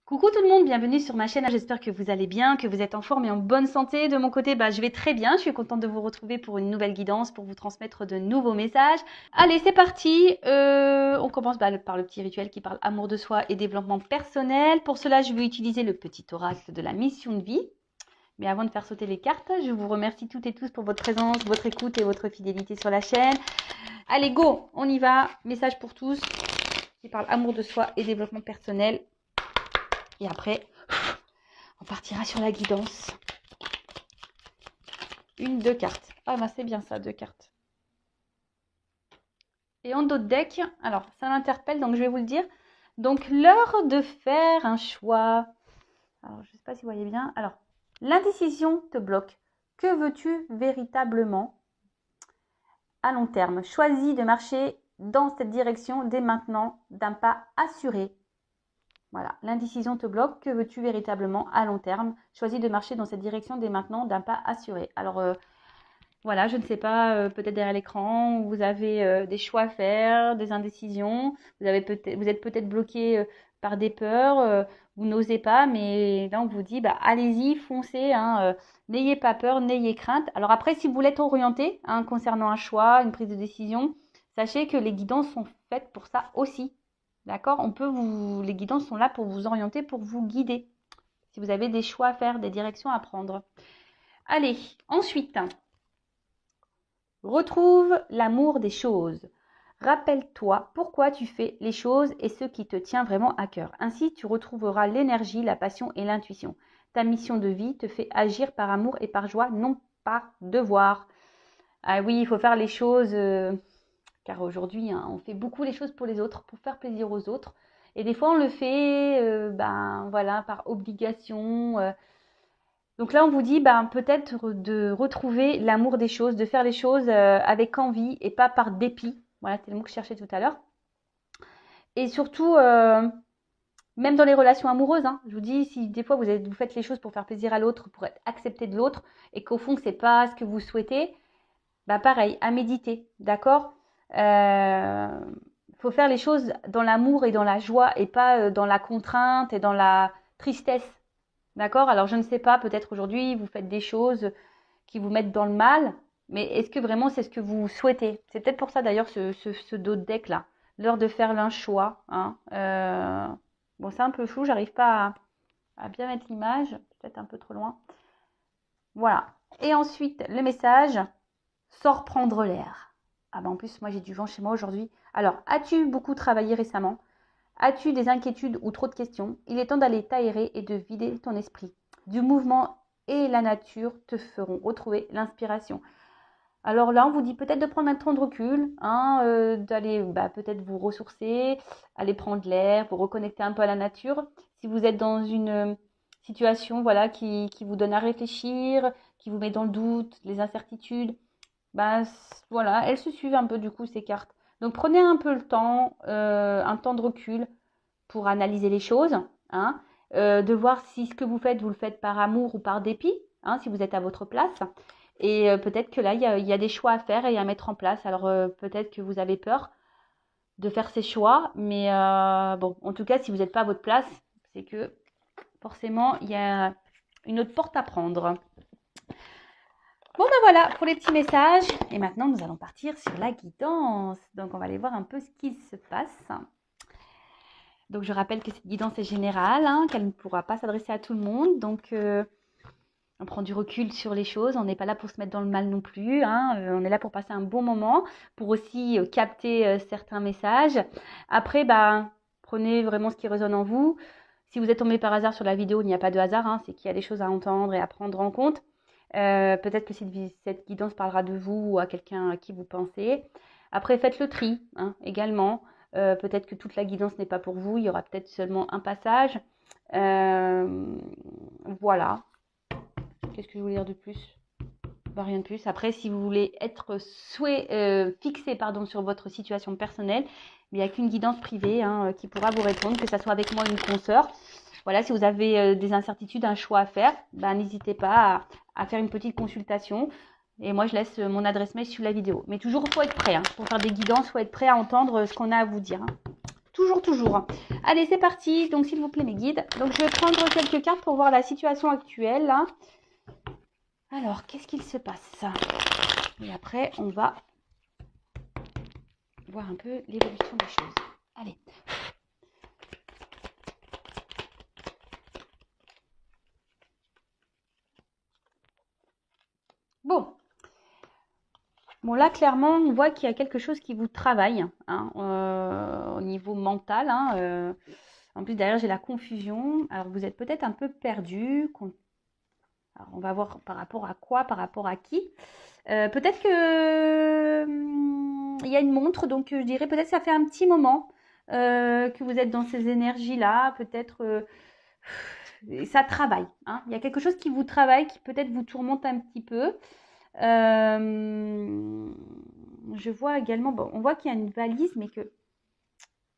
Coucou tout le monde, bienvenue sur ma chaîne. J'espère que vous allez bien, que vous êtes en forme et en bonne santé. De mon côté, je vais très bien. Je suis contente de vous retrouver pour une nouvelle guidance, pour vous transmettre de nouveaux messages. Allez, c'est parti. On commence par le petit rituel qui parle amour de soi et développement personnel. Pour cela, je vais utiliser le petit oracle de la mission de vie. Mais avant de faire sauter les cartes, je vous remercie toutes et tous pour votre présence, votre écoute et votre fidélité sur la chaîne. Allez, go, on y va. Message pour tous qui parle amour de soi et développement personnel. Et après, on partira sur la guidance. Deux cartes. Ah c'est bien ça, 2 cartes. Et en dos de deck, alors ça m'interpelle, donc je vais vous le dire. Donc l'heure de faire un choix. Alors je ne sais pas si vous voyez bien. Alors, l'indécision te bloque. Que veux-tu véritablement à long terme? Choisis de marcher dans cette direction dès maintenant, d'un pas assuré. Voilà, l'indécision te bloque. Que veux-tu véritablement à long terme? Choisis de marcher dans cette direction dès maintenant d'un pas assuré. Alors, voilà, je ne sais pas, peut-être derrière l'écran, vous avez des choix à faire, des indécisions. Vous êtes peut-être bloqué par des peurs, vous n'osez pas, mais là, on vous dit, allez-y, foncez, n'ayez pas peur, n'ayez crainte. Alors après, si vous voulez être orienté concernant un choix, une prise de décision, sachez que les guidances sont faites pour ça aussi. D'accord? Les guidances sont là pour vous orienter, pour vous guider. Si vous avez des choix à faire, des directions à prendre. Allez, ensuite, retrouve l'amour des choses. Rappelle-toi pourquoi tu fais les choses et ce qui te tient vraiment à cœur. Ainsi, tu retrouveras l'énergie, la passion et l'intuition. Ta mission de vie te fait agir par amour et par joie, non par devoir. Ah oui, il faut faire les choses... car aujourd'hui, on fait beaucoup les choses pour les autres, pour faire plaisir aux autres. Et des fois, on le fait voilà, par obligation. Donc là, on vous dit peut-être de retrouver l'amour des choses, de faire les choses avec envie et pas par dépit. Voilà, c'est le mot que je cherchais tout à l'heure. Et surtout, même dans les relations amoureuses, je vous dis, si des fois vous faites les choses pour faire plaisir à l'autre, pour être accepté de l'autre, et qu'au fond, c'est pas ce que vous souhaitez, pareil, à méditer, d'accord? Faut faire les choses dans l'amour et dans la joie et pas dans la contrainte et dans la tristesse. D'accord? Alors, je ne sais pas, peut-être aujourd'hui, vous faites des choses qui vous mettent dans le mal, mais est-ce que vraiment c'est ce que vous souhaitez? C'est peut-être pour ça d'ailleurs ce dos de deck-là. L'heure de faire l'un choix. Bon, c'est un peu flou, j'arrive pas à bien mettre l'image, peut-être un peu trop loin. Voilà. Et ensuite, le message, sors prendre l'air. En plus, moi j'ai du vent chez moi aujourd'hui. Alors, as-tu beaucoup travaillé récemment? As-tu des inquiétudes ou trop de questions? Il est temps d'aller t'aérer et de vider ton esprit. Du mouvement et la nature te feront retrouver l'inspiration. Alors là, on vous dit peut-être de prendre un temps de recul, d'aller peut-être vous ressourcer, aller prendre l'air, vous reconnecter un peu à la nature. Si vous êtes dans une situation qui vous donne à réfléchir, qui vous met dans le doute, les incertitudes, voilà, elles se suivent un peu du coup ces cartes. Donc prenez un peu le temps, un temps de recul pour analyser les choses, de voir si ce que vous le faites par amour ou par dépit, si vous êtes à votre place. Et peut-être que là, il y a des choix à faire et à mettre en place. Alors peut-être que vous avez peur de faire ces choix, mais bon, en tout cas, si vous n'êtes pas à votre place, c'est que forcément, il y a une autre porte à prendre. Bon voilà pour les petits messages. Et maintenant, nous allons partir sur la guidance. Donc, on va aller voir un peu ce qui se passe. Donc, je rappelle que cette guidance est générale, qu'elle ne pourra pas s'adresser à tout le monde. Donc, on prend du recul sur les choses. On n'est pas là pour se mettre dans le mal non plus. On est là pour passer un bon moment, pour aussi capter certains messages. Après, prenez vraiment ce qui résonne en vous. Si vous êtes tombé par hasard sur la vidéo, il n'y a pas de hasard. C'est qu'il y a des choses à entendre et à prendre en compte. Peut-être que cette guidance parlera de vous ou à quelqu'un à qui vous pensez. Après, faites le tri également. Peut-être que toute la guidance n'est pas pour vous. Il y aura peut-être seulement un passage. Voilà. Qu'est-ce que je voulais dire de plus? Rien de plus. Après, si vous voulez être fixé sur votre situation personnelle, il n'y a qu'une guidance privée qui pourra vous répondre, que ce soit avec moi ou une consoeur. Voilà, si vous avez des incertitudes, un choix à faire, n'hésitez pas à faire une petite consultation. Et moi, je laisse mon adresse mail sous la vidéo. Mais toujours, il faut être prêt. Pour faire des guidances, il faut être prêt à entendre ce qu'on a à vous dire. Toujours, toujours. Allez, c'est parti. Donc, s'il vous plaît, mes guides. Donc, je vais prendre quelques cartes pour voir la situation actuelle. Là. Alors, qu'est-ce qu'il se passe? Et après, on va voir un peu l'évolution des choses. Allez. Bon. Bon, là, clairement, on voit qu'il y a quelque chose qui vous travaille hein, au niveau mental. Hein, en plus, derrière, j'ai la confusion. Alors, vous êtes peut-être un peu perdu. Alors, on va voir par rapport à quoi, par rapport à qui. Peut-être que il y a une montre, donc je dirais peut-être que ça fait un petit moment que vous êtes dans ces énergies-là. Peut-être ça travaille. Hein. Il y a quelque chose qui vous travaille, qui peut-être vous tourmente un petit peu. Je vois également, bon, on voit qu'il y a une valise, mais que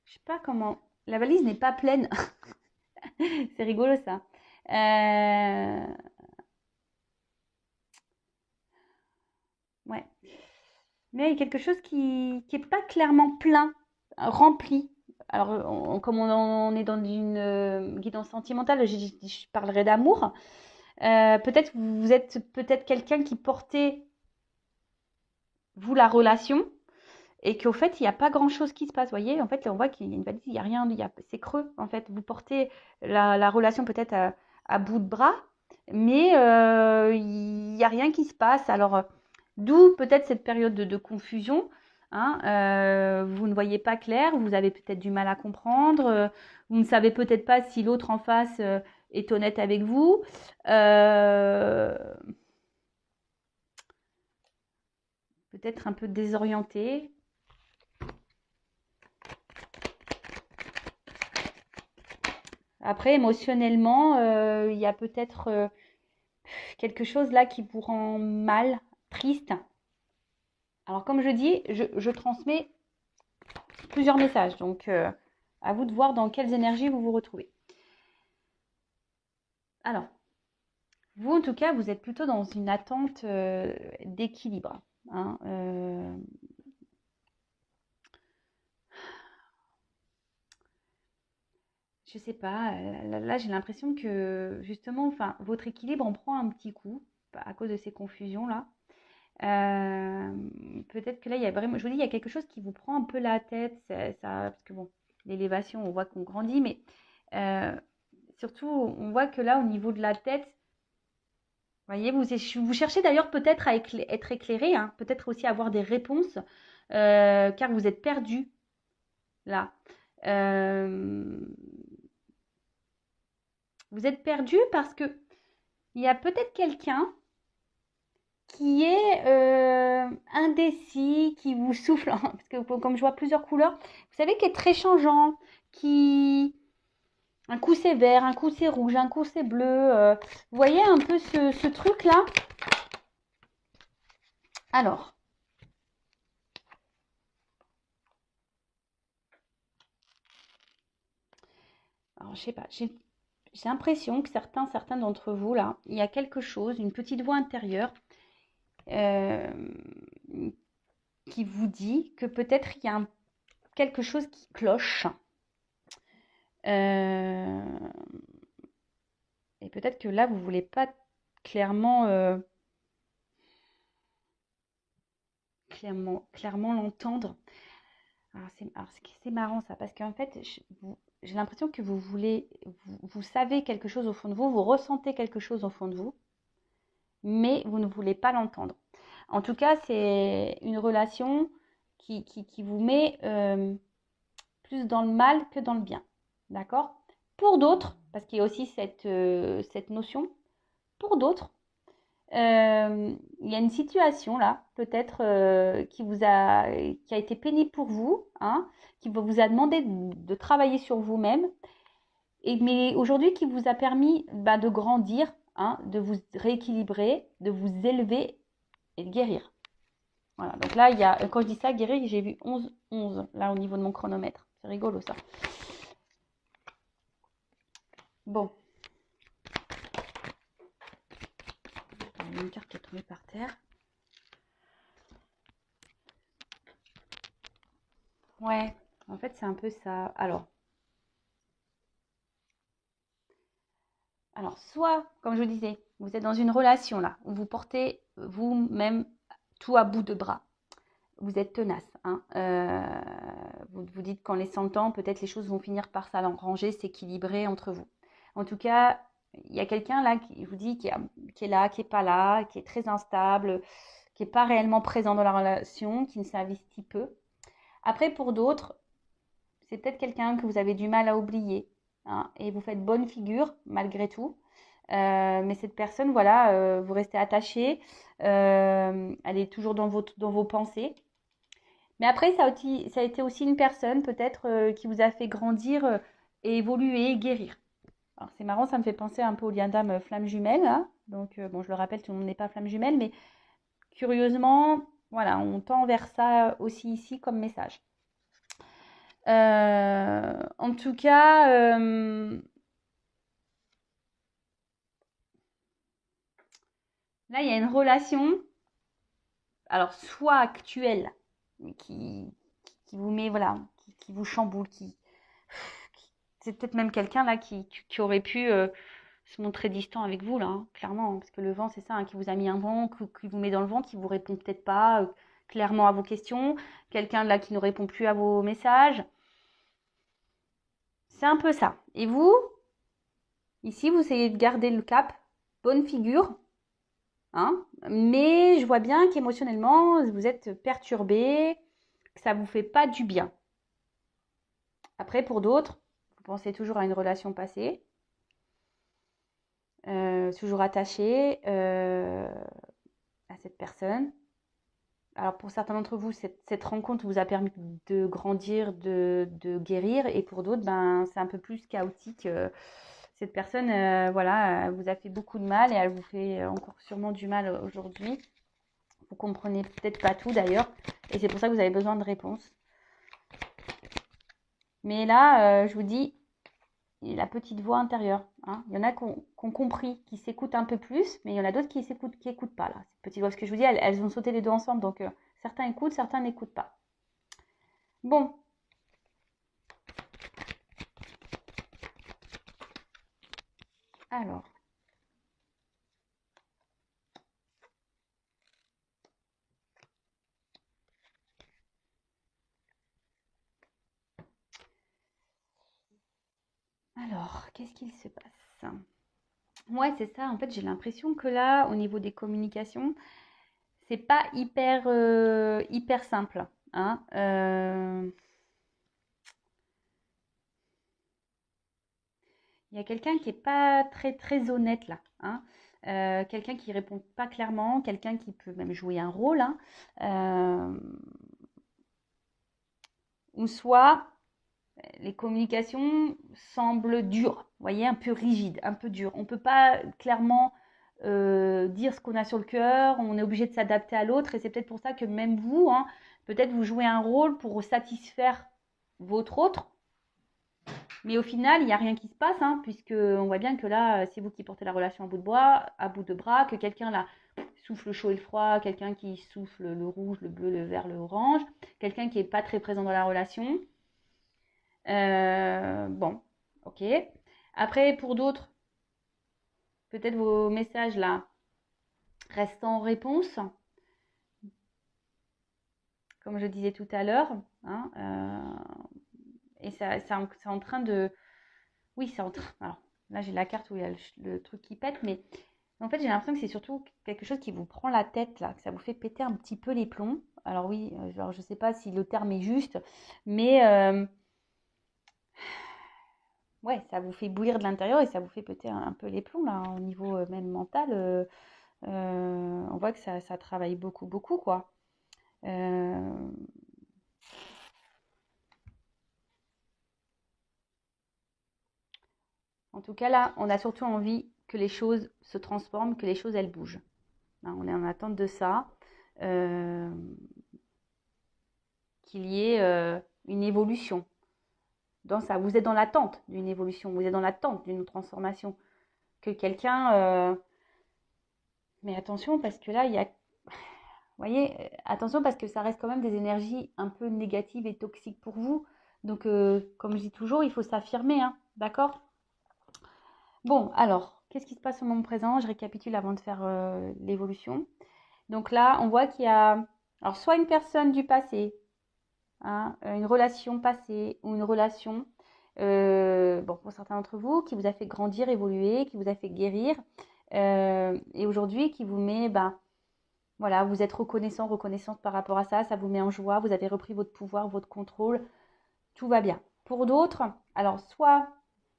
je sais pas comment. La valise n'est pas pleine. C'est rigolo ça. Ouais. Mais il y a quelque chose qui est pas clairement plein, rempli. Alors, comme on est dans une guidance sentimentale, je parlerai d'amour. Peut-être vous êtes peut-être quelqu'un qui portait, vous, la relation, et qu'au fait, il n'y a pas grand-chose qui se passe. Vous voyez, en fait, on voit qu'il y a une valise, il n'y a rien, c'est creux. En fait, vous portez la relation peut-être à bout de bras, mais il n'y a rien qui se passe. Alors, d'où peut-être cette période de confusion. Hein, vous ne voyez pas clair, vous avez peut-être du mal à comprendre, vous ne savez peut-être pas si l'autre en face est honnête avec vous. Peut-être un peu désorienté. Après, émotionnellement, il y a peut-être quelque chose là qui vous rend mal, triste. Alors, comme je dis, je transmets plusieurs messages. Donc, à vous de voir dans quelles énergies vous vous retrouvez. Alors, vous, en tout cas, vous êtes plutôt dans une attente d'équilibre. Hein, je sais pas, là j'ai l'impression que justement, enfin, votre équilibre en prend un petit coup à cause de ces confusions-là. Peut-être que là, il y a vraiment, je vous dis, il y a quelque chose qui vous prend un peu la tête, parce que bon, l'élévation, on voit qu'on grandit, mais surtout, on voit que là, au niveau de la tête, vous voyez, vous cherchez d'ailleurs peut-être à être éclairé, hein, peut-être aussi avoir des réponses, car vous êtes perdu là. Euh, vous êtes perdu parce que il y a peut-être quelqu'un qui est indécis, qui vous souffle, parce que comme je vois plusieurs couleurs, vous savez, qui est très changeant, qui... Un coup c'est vert, un coup c'est rouge, un coup c'est bleu. Vous voyez un peu ce truc-là? Alors, je sais pas, j'ai l'impression que certains d'entre vous, là, il y a quelque chose, une petite voix intérieure euh, qui vous dit que peut-être il y a quelque chose qui cloche. Euh, et peut-être que là, vous voulez pas clairement, clairement l'entendre. C'est marrant ça, parce qu'en fait, j'ai l'impression que vous voulez, vous savez quelque chose au fond de vous, vous ressentez quelque chose au fond de vous, mais vous ne voulez pas l'entendre. En tout cas, c'est une relation qui vous met plus dans le mal que dans le bien. D'accord? Pour d'autres, parce qu'il y a aussi cette notion, pour d'autres, il y a une situation là, peut-être qui a été pénible pour vous, hein, qui vous a demandé de travailler sur vous-même, mais aujourd'hui qui vous a permis de grandir, hein, de vous rééquilibrer, de vous élever et de guérir. Voilà, donc là, quand je dis ça, guérir, j'ai vu 11 là au niveau de mon chronomètre. C'est rigolo ça. Bon. Il y a une carte qui est tombée par terre. Ouais, En fait, c'est un peu ça. Alors, soit, comme je vous disais, vous êtes dans une relation là, où vous portez vous-même tout à bout de bras. Vous êtes tenace. Hein. Vous vous dites qu'en laissant le temps, peut-être les choses vont finir par s'arranger, s'équilibrer entre vous. En tout cas, il y a quelqu'un là qui je vous dit qui est là, qui est pas là, qui est très instable, qui n'est pas réellement présent dans la relation, qui ne s'investit peu. Après, pour d'autres, c'est peut-être quelqu'un que vous avez du mal à oublier. Hein, et vous faites bonne figure malgré tout. Mais cette personne, voilà, vous restez attaché. Elle est toujours dans vos pensées. Mais après, ça a été aussi une personne peut-être qui vous a fait grandir et évoluer, guérir. Alors c'est marrant, ça me fait penser un peu au lien d'âme flamme jumelle. Hein. Donc bon, je le rappelle, tout le monde n'est pas flamme jumelle, mais curieusement, voilà, on tend vers ça aussi ici comme message. En tout cas, là, il y a une relation, alors soit actuelle, mais qui vous met, voilà, qui vous chamboule, c'est peut-être même quelqu'un là qui aurait pu se montrer distant avec vous, là, hein, clairement, hein, parce que le vent, c'est ça, hein, qui vous a mis un vent, qui vous met dans le vent, qui vous répond peut-être pas clairement à vos questions, quelqu'un là qui ne répond plus à vos messages. C'est un peu ça. Et vous, ici, vous essayez de garder le cap, bonne figure, hein, mais je vois bien qu'émotionnellement, vous êtes perturbé, que ça vous fait pas du bien. Après, pour d'autres, vous pensez toujours à une relation passée, toujours attaché à cette personne. Alors pour certains d'entre vous, cette rencontre vous a permis de grandir, de guérir, et pour d'autres, ben, c'est un peu plus chaotique. Cette personne, voilà, elle vous a fait beaucoup de mal et elle vous fait encore sûrement du mal aujourd'hui. Vous comprenez peut-être pas tout d'ailleurs, et c'est pour ça que vous avez besoin de réponses. Mais là, je vous dis, la petite voix intérieure. Hein. Il y en a qui ont compris, qui s'écoutent un peu plus, mais il y en a d'autres qui écoutent pas là. Cette petite voix, parce que je vous dis, elles ont sauté les deux ensemble, donc certains écoutent, certains n'écoutent pas. Bon. Alors. Qu'est-ce qu'il se passe? Ouais, c'est ça. En fait, j'ai l'impression que là, au niveau des communications, c'est pas hyper simple. Hein. Il y a quelqu'un qui est pas très honnête là. Hein. Quelqu'un qui répond pas clairement, quelqu'un qui peut même jouer un rôle. Hein. Ou soit les communications semblent dures, vous voyez, un peu rigides, un peu dures. On ne peut pas clairement dire ce qu'on a sur le cœur, on est obligé de s'adapter à l'autre, et c'est peut-être pour ça que même vous, hein, peut-être vous jouez un rôle pour satisfaire votre autre, mais au final, il n'y a rien qui se passe, hein, puisque on voit bien que là, c'est vous qui portez la relation à bout de bras, que quelqu'un là souffle le chaud et le froid, quelqu'un qui souffle le rouge, le bleu, le vert, le orange, quelqu'un qui n'est pas très présent dans la relation. Bon, ok. Après, pour d'autres, peut-être vos messages là restent en réponse, comme je disais tout à l'heure. Hein, et c'est en train de... Oui, c'est en train... Alors, là, j'ai la carte où il y a le truc qui pète, mais en fait, j'ai l'impression que c'est surtout quelque chose qui vous prend la tête, là, que ça vous fait péter un petit peu les plombs. Alors oui, alors, je ne sais pas si le terme est juste, mais... ouais, ça vous fait bouillir de l'intérieur et ça vous fait péter un peu les plombs, là, au niveau même mental. On voit que ça travaille beaucoup, quoi. Euh, En tout cas, là, on a surtout envie que les choses se transforment, que les choses, elles bougent. Hein, on est en attente de ça. Euh, Qu'il y ait une évolution dans ça. Vous êtes dans l'attente d'une évolution, vous êtes dans l'attente d'une transformation. Que quelqu'un... Mais attention, parce que là, il y a... Vous voyez, attention parce que ça reste quand même des énergies un peu négatives et toxiques pour vous. Donc, comme je dis toujours, il faut s'affirmer, hein, d'accord? Bon, alors, qu'est-ce qui se passe au moment présent? Je récapitule avant de faire l'évolution. Donc là, on voit qu'il y a, alors, soit une personne du passé, hein, une relation passée ou une relation, bon, pour certains d'entre vous, qui vous a fait grandir, évoluer, qui vous a fait guérir, et aujourd'hui qui vous met, ben, voilà, vous êtes reconnaissant, reconnaissante par rapport à ça, ça vous met en joie, vous avez repris votre pouvoir, votre contrôle, tout va bien. Pour d'autres, alors soit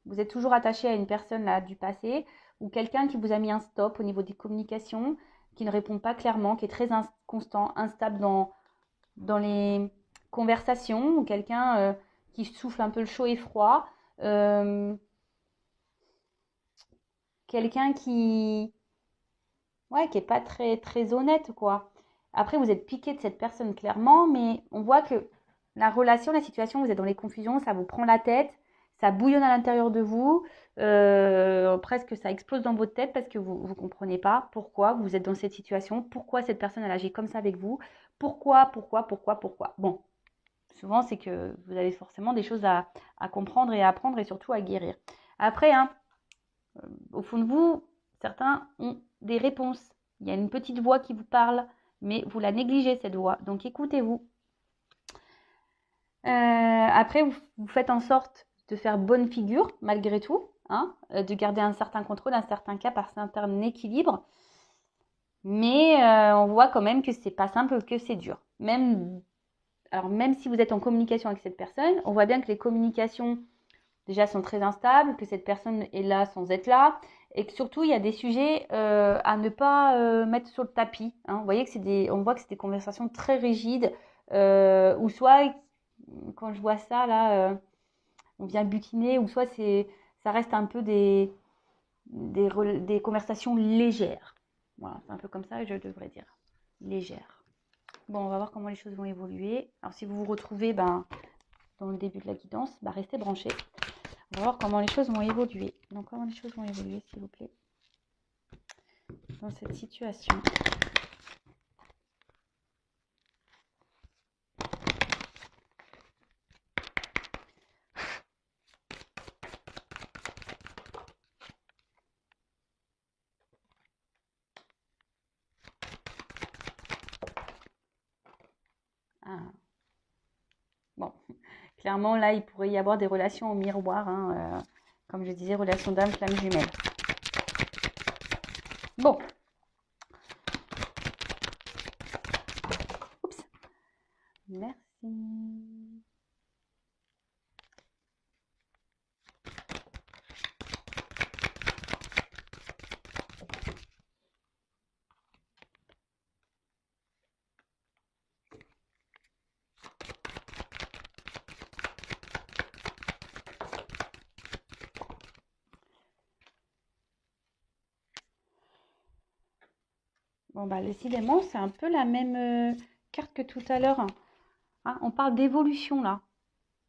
vous êtes toujours attaché à une personne là du passé ou quelqu'un qui vous a mis un stop au niveau des communications, qui ne répond pas clairement, qui est très inconstant, instable dans les conversations, ou quelqu'un qui souffle un peu le chaud et froid, euh, quelqu'un ouais, qui est pas très très honnête quoi. Après, vous êtes piqué de cette personne clairement, mais on voit que la relation, la situation, vous êtes dans les confusions, ça vous prend la tête, ça bouillonne à l'intérieur de vous, presque ça explose dans votre tête parce que vous ne comprenez pas pourquoi vous êtes dans cette situation, pourquoi cette personne elle agit comme ça avec vous, pourquoi. Bon, souvent c'est que vous avez forcément des choses à comprendre et à apprendre et surtout à guérir. Après, hein, au fond de vous, certains ont des réponses. Il y a une petite voix qui vous parle, mais vous la négligez cette voix. Donc écoutez-vous. Après, vous faites en sorte de faire bonne figure malgré tout, hein, de garder un certain contrôle, un certain cap, un certain équilibre. Mais on voit quand même que c'est pas simple, que c'est dur. Alors même si vous êtes en communication avec cette personne, on voit bien que les communications déjà sont très instables, que cette personne est là sans être là, et que surtout il y a des sujets à ne pas mettre sur le tapis, hein. Vous voyez que on voit que c'est des conversations très rigides, ou soit quand je vois ça là, on vient butiner, ou soit ça reste un peu des conversations légères. Voilà, c'est un peu comme ça que je devrais dire, légères. Bon, on va voir comment les choses vont évoluer. Alors si vous vous retrouvez dans le début de la guidance, restez branchés. On va voir comment les choses vont évoluer. Donc, comment les choses vont évoluer, s'il vous plaît, dans cette situation. Ah. Bon, clairement, là, il pourrait y avoir des relations en miroir, hein, comme je disais, relation d'âme, flamme jumelle. Bon. Oups. Merci. Bon, décidément, c'est un peu la même carte que tout à l'heure, hein. On parle d'évolution, là.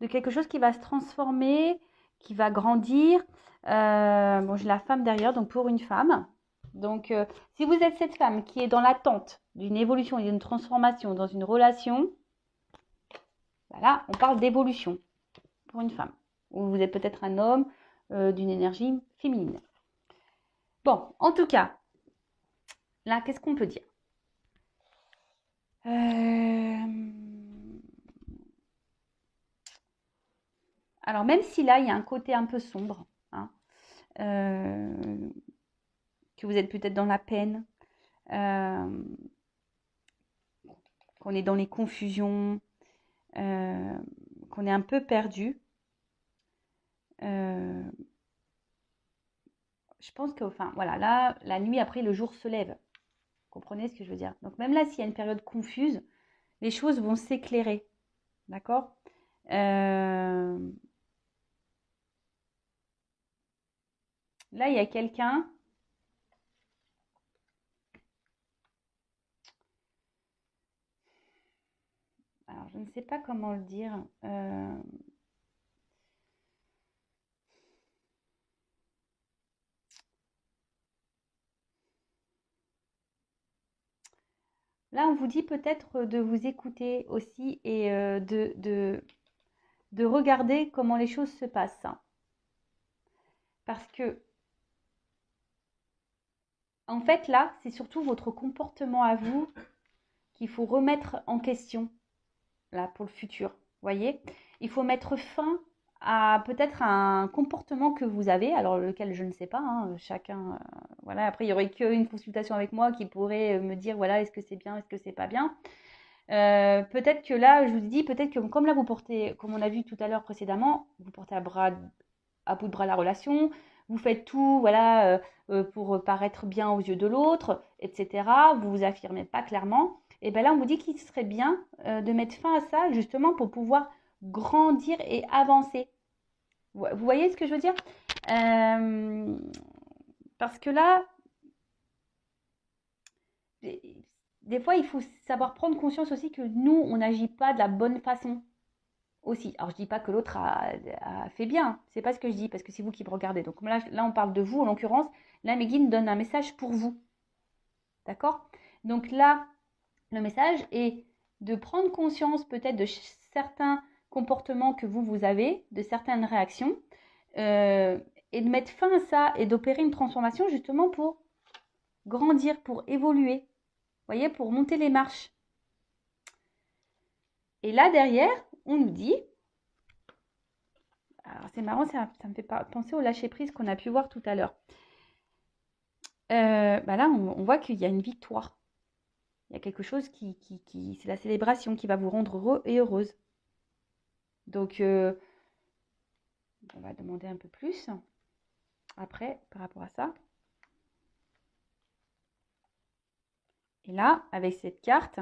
De quelque chose qui va se transformer, qui va grandir. Bon, j'ai la femme derrière, donc pour une femme. Donc, si vous êtes cette femme qui est dans l'attente d'une évolution et d'une transformation dans une relation, voilà, on parle d'évolution pour une femme. Ou vous êtes peut-être un homme d'une énergie féminine. Bon, en tout cas, là, qu'est-ce qu'on peut dire? Alors, même si là, il y a un côté un peu sombre, hein, que vous êtes peut-être dans la peine, qu'on est dans les confusions, qu'on est un peu perdu, je pense que, enfin, voilà, là, la nuit après, le jour se lève. Vous comprenez ce que je veux dire? Donc, même là, s'il y a une période confuse, les choses vont s'éclairer. D'accord? Là, il y a quelqu'un. Alors, je ne sais pas comment le dire. Là, on vous dit peut-être de vous écouter aussi et de regarder comment les choses se passent. Parce que, en fait, là, c'est surtout votre comportement à vous qu'il faut remettre en question, là, pour le futur. Voyez, il faut mettre fin à peut-être un comportement que vous avez, alors lequel je ne sais pas, hein, chacun, voilà, après il n'y aurait qu'une consultation avec moi qui pourrait me dire, voilà, est-ce que c'est bien, est-ce que c'est pas bien. Peut-être que là, je vous dis, peut-être que comme là vous portez, comme on a vu tout à l'heure précédemment, vous portez à bout de bras la relation, vous faites tout, voilà, pour paraître bien aux yeux de l'autre, etc. Vous vous affirmez pas clairement. Et bien là, on vous dit qu'il serait bien de mettre fin à ça, justement, pour pouvoir grandir et avancer. Vous voyez ce que je veux dire? Parce que là, des fois, il faut savoir prendre conscience aussi que nous, on n'agit pas de la bonne façon aussi. Alors, je dis pas que l'autre a fait bien. C'est pas ce que je dis, parce que c'est vous qui me regardez. Donc là, on parle de vous, en l'occurrence. Là, Meguine donne un message pour vous. D'accord? Donc là, le message est de prendre conscience peut-être de certains comportements que vous avez, de certaines réactions, et de mettre fin à ça et d'opérer une transformation justement pour grandir, pour évoluer, vous voyez, pour monter les marches. Et là, derrière, on nous dit, alors c'est marrant, ça me fait penser au lâcher-prise qu'on a pu voir tout à l'heure. Là, on voit qu'il y a une victoire. Il y a quelque chose qui c'est la célébration qui va vous rendre heureux et heureuse. Donc, on va demander un peu plus après par rapport à ça. Et là, avec cette carte,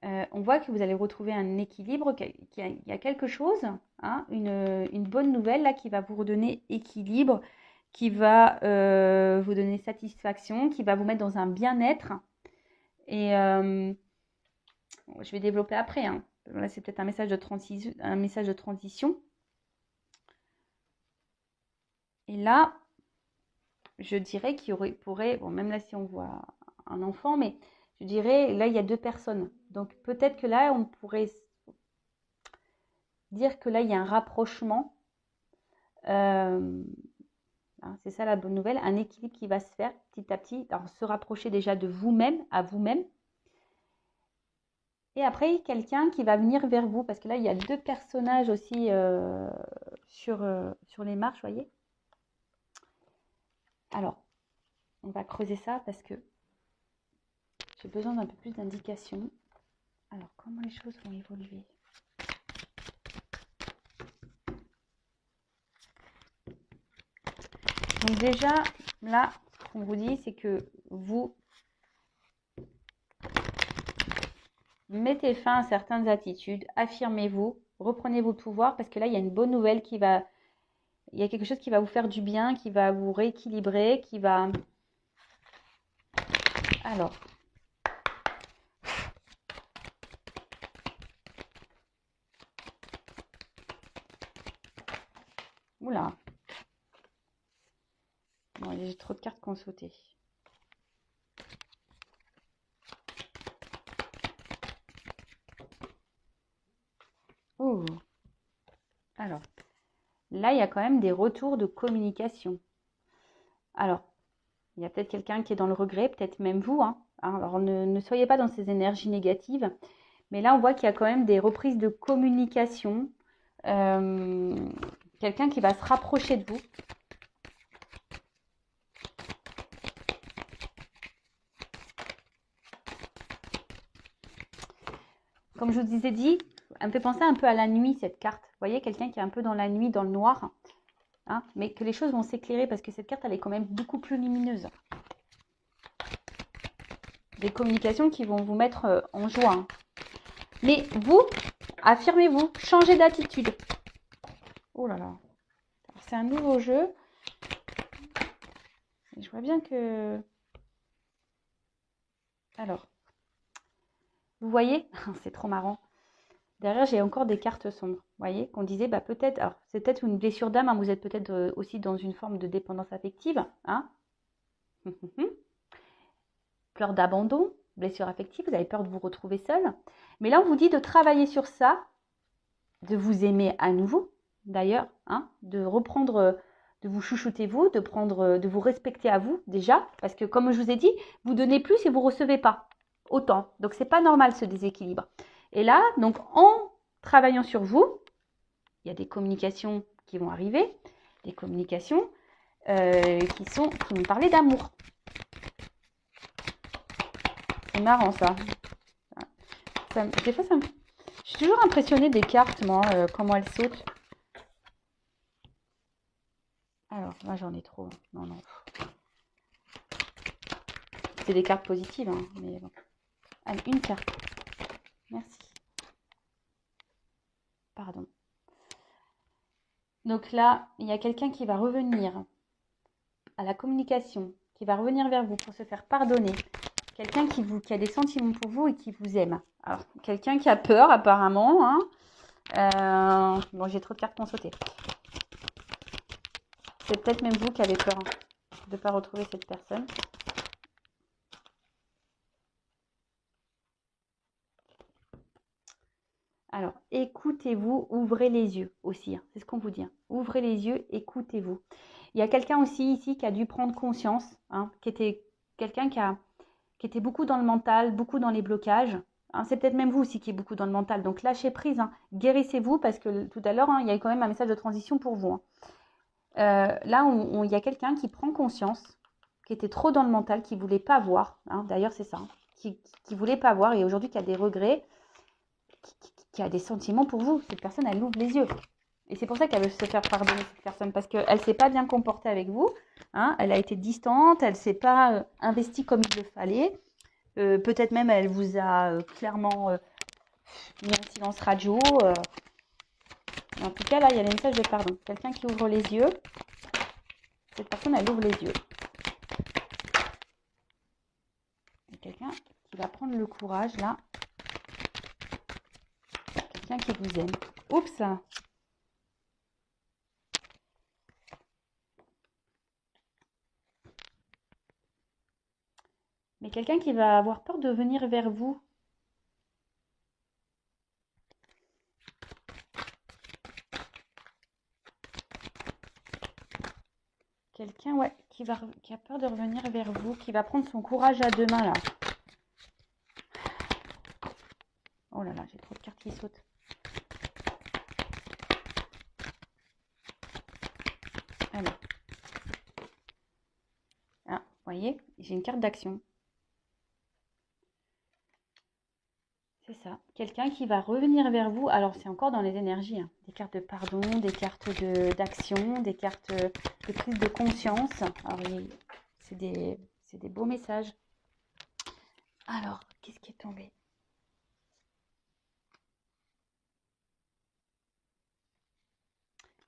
on voit que vous allez retrouver un équilibre, qu'il y a quelque chose, hein, une bonne nouvelle là qui va vous redonner équilibre, qui va vous donner satisfaction, qui va vous mettre dans un bien-être. Et je vais développer après. Hein. Là, c'est peut-être un message de transition. Et là, je dirais qu'il pourrait, bon, même là si on voit un enfant, mais je dirais, là, il y a deux personnes. Donc, peut-être que là, on pourrait dire que là, il y a un rapprochement. C'est ça la bonne nouvelle, un équilibre qui va se faire petit à petit. Alors, se rapprocher déjà de vous-même, à vous-même. Et après, quelqu'un qui va venir vers vous. Parce que là, il y a deux personnages aussi sur les marches, vous voyez. Alors, on va creuser ça parce que j'ai besoin d'un peu plus d'indications. Alors, comment les choses vont évoluer? Donc déjà, là, ce qu'on vous dit, c'est que vous mettez fin à certaines attitudes, affirmez-vous, reprenez vos pouvoirs, parce que là, il y a une bonne nouvelle il y a quelque chose qui va vous faire du bien, qui va vous rééquilibrer, qui va... Alors... Oula. Bon, j'ai trop de cartes qui ont sauté. Oh. Alors, là, il y a quand même des retours de communication. Alors, il y a peut-être quelqu'un qui est dans le regret, peut-être même vous. Hein. Alors, ne soyez pas dans ces énergies négatives. Mais là, on voit qu'il y a quand même des reprises de communication. Quelqu'un qui va se rapprocher de vous. Comme je vous ai dit, elle me fait penser un peu à la nuit, cette carte. Vous voyez, quelqu'un qui est un peu dans la nuit, dans le noir. Hein, mais que les choses vont s'éclairer parce que cette carte, elle est quand même beaucoup plus lumineuse. Des communications qui vont vous mettre en joie. Hein. Mais vous, affirmez-vous, changez d'attitude. Oh là là. C'est un nouveau jeu. Et je vois bien que... Alors, vous voyez, c'est trop marrant. Derrière, j'ai encore des cartes sombres. Vous voyez, qu'on disait, bah peut-être, alors c'est peut-être une blessure d'âme, hein, vous êtes peut-être aussi dans une forme de dépendance affective. Hein. Peur d'abandon, blessure affective, vous avez peur de vous retrouver seul. Mais là, on vous dit de travailler sur ça, de vous aimer à nouveau, d'ailleurs, hein, de reprendre, de vous chouchouter vous, de vous respecter à vous déjà, parce que comme je vous ai dit, vous donnez plus et vous recevez pas autant. Donc c'est pas normal ce déséquilibre. Et là, donc en travaillant sur vous, il y a des communications qui vont arriver, des communications qui vont parler d'amour. C'est marrant ça. Des fois, je suis toujours impressionnée des cartes, moi, comment elles sautent. Alors, moi j'en ai trop. Non, non. C'est des cartes positives, hein, mais bon. Allez, une carte. Merci. Pardon. Donc là, il y a quelqu'un qui va revenir à la communication, qui va revenir vers vous pour se faire pardonner. Quelqu'un qui a des sentiments pour vous et qui vous aime. Alors, quelqu'un qui a peur apparemment. Hein. Bon, j'ai trop de cartes qui ont sauté. C'est peut-être même vous qui avez peur de ne pas retrouver cette personne. Alors, écoutez-vous, ouvrez les yeux aussi. Hein, c'est ce qu'on vous dit. Hein. Ouvrez les yeux, écoutez-vous. Il y a quelqu'un aussi ici qui a dû prendre conscience, hein, qui était quelqu'un qui était beaucoup dans le mental, beaucoup dans les blocages. Hein, c'est peut-être même vous aussi qui êtes beaucoup dans le mental. Donc, lâchez prise, hein, guérissez-vous parce que tout à l'heure, hein, il y a eu quand même un message de transition pour vous. Hein. Là, il y a quelqu'un qui prend conscience, qui était trop dans le mental, qui ne voulait pas voir. Hein, d'ailleurs, c'est ça. Hein, qui ne voulait pas voir et aujourd'hui qui a des regrets, qui a des sentiments pour vous. Cette personne, elle ouvre les yeux. Et c'est pour ça qu'elle veut se faire pardonner, cette personne, parce qu'elle ne s'est pas bien comportée avec vous. Hein, elle a été distante, elle ne s'est pas investie comme il le fallait. Peut-être même, elle vous a clairement mis en silence radio. En tout cas, là, il y a le message de pardon. Quelqu'un qui ouvre les yeux. Cette personne, elle ouvre les yeux. Il y a quelqu'un qui va prendre le courage, là. Quelqu'un qui vous aime. Oups! Mais quelqu'un qui va avoir peur de venir vers vous. Quelqu'un, ouais, qui a peur de revenir vers vous, qui va prendre son courage à deux mains, là. Oh là là, j'ai trop de cartes qui sautent. Alors. Ah, vous voyez, j'ai une carte d'action. C'est ça. Quelqu'un qui va revenir vers vous. Alors, c'est encore dans les énergies. Hein. Des cartes de pardon, des cartes d'action, des cartes de prise de conscience. Alors, c'est des beaux messages. Alors, qu'est-ce qui est tombé?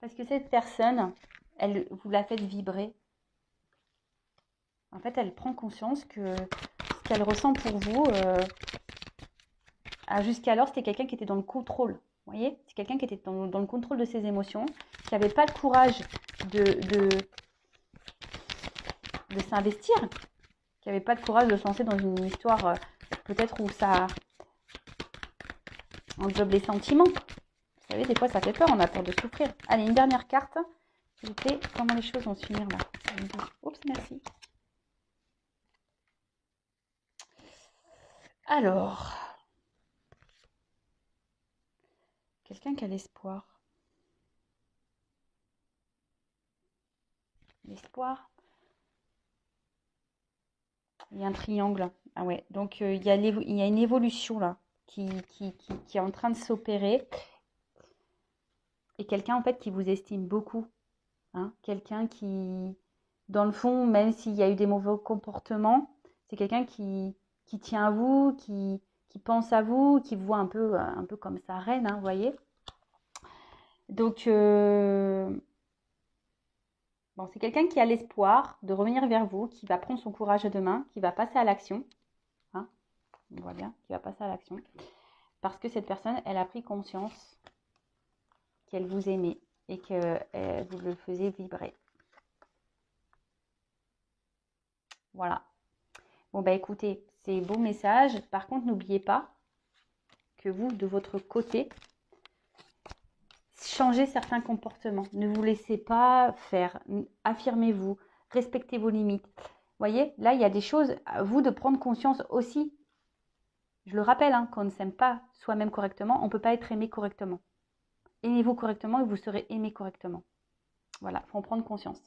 Parce que cette personne, vous la faites vibrer. En fait, elle prend conscience que ce qu'elle ressent pour vous, jusqu'alors, c'était quelqu'un qui était dans le contrôle. Vous voyez? C'est quelqu'un qui était dans le contrôle de ses émotions, qui n'avait pas le courage de s'investir, qui n'avait pas le courage de se lancer dans une histoire peut-être où ça englobe les sentiments. Vous savez, des fois, ça fait peur, on a peur de souffrir. Allez, une dernière carte. S'il vous plaît, comment les choses vont se finir là? Oups, merci. Alors, quelqu'un qui a l'espoir. L'espoir. Il y a un triangle. Ah ouais, donc il y a une évolution là qui est en train de s'opérer. Et quelqu'un en fait qui vous estime beaucoup. Hein, quelqu'un qui, dans le fond, même s'il y a eu des mauvais comportements, c'est quelqu'un qui tient à vous, qui pense à vous, qui vous voit un peu comme sa reine, hein, vous voyez. Donc, bon, c'est quelqu'un qui a l'espoir de revenir vers vous, qui va prendre son courage à deux mains, qui va passer à l'action. Hein, on voit bien, qui va passer à l'action. Parce que cette personne, elle a pris conscience qu'elle vous aimait et que vous le faisiez vibrer. Voilà. Bon, bah écoutez, c'est beau message. Par contre, n'oubliez pas que vous, de votre côté, changez certains comportements. Ne vous laissez pas faire. Affirmez-vous. Respectez vos limites. Vous voyez, là, il y a des choses à vous de prendre conscience aussi. Je le rappelle, hein, quand on ne s'aime pas soi-même correctement, on ne peut pas être aimé correctement. Aimez-vous correctement et vous serez aimé correctement. Voilà, il faut en prendre conscience.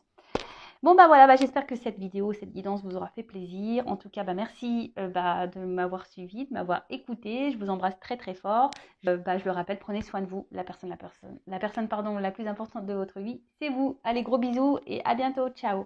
Bon, bah voilà, j'espère que cette vidéo, cette guidance vous aura fait plaisir. En tout cas, merci de m'avoir suivi, de m'avoir écouté. Je vous embrasse très très fort. Je le rappelle, prenez soin de vous. La personne la plus importante de votre vie, c'est vous. Allez, gros bisous et à bientôt. Ciao.